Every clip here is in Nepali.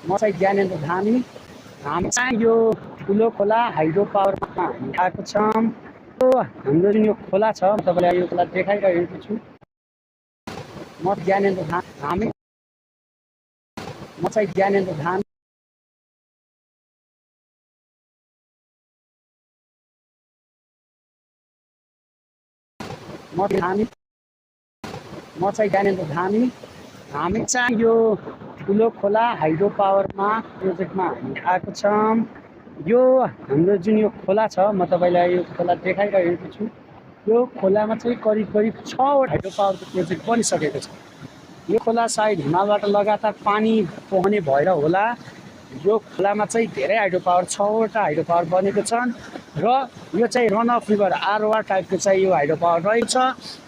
म चाहिँ ज्ञानेन्द्र धामी। हामी चाहिँ यो ठुलो खोला हाइड्रो पावरमा हामी आएको छौँ। हाम्रो जुन यो खोला छ तपाईँलाई यो खोला देखाइरहेको छु। म ज्ञानेन्द्र धामी। म चाहिँ ज्ञानेन्द्र धामी। म चाहिँ ज्ञानेन्द्र धामी। हामी चाहिँ यो ठुलो खोला हाइड्रो पावरमा प्रोजेक्टमा हामी आएको छौँ। यो हाम्रो जुन यो खोला छ म तपाईँलाई यो खोला देखाइरहेको छु। यो खोलामा चाहिँ करिब करिब 6वटा हाइड्रो पावरको प्रोजेक्ट बनिसकेको छ। यो खोला सायद हिमालबाट लगातार पानी पोख्ने भएर होला। यो खोलामा चाहिँ धेरै हाइड्रो पावर 6वटा हाइड्रो पावर बनेको छन् र यो चाहिँ रन अफ रिभर आरओआर टाइपको चाहिँ यो हाइड्रो पावर रहेको छ।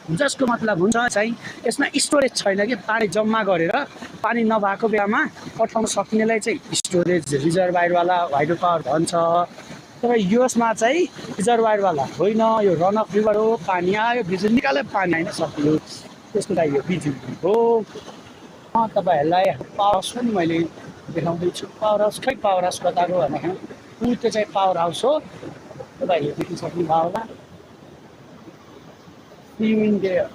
जसको मतलब हुन्छ चाहिँ यसमा स्टोरेज छैन कि पानी जम्मा गरेर पानी नभएको बेलामा पठाउन सकिनेलाई चाहिँ स्टोरेज रिजर्भायरवाला हाइड्रो पावर भन्छ। तर यसमा चाहिँ रिजर्भायरवाला होइन, यो रन अफ रिभर हो। पानी आयो बिजुली निकाल्यो, पानी आएन सकियो। त्यसको लागि यो बिजुली हो। तपाईँहरूलाई पावर हाउस पनि मैले देखाउँदैछु। पावर हाउस खै पावर हाउस कताको भन्दाखेरि त्यो चाहिँ पावर हाउस हो। तपाईँहरूले देख्न सक्नुभयो होला। See you in there.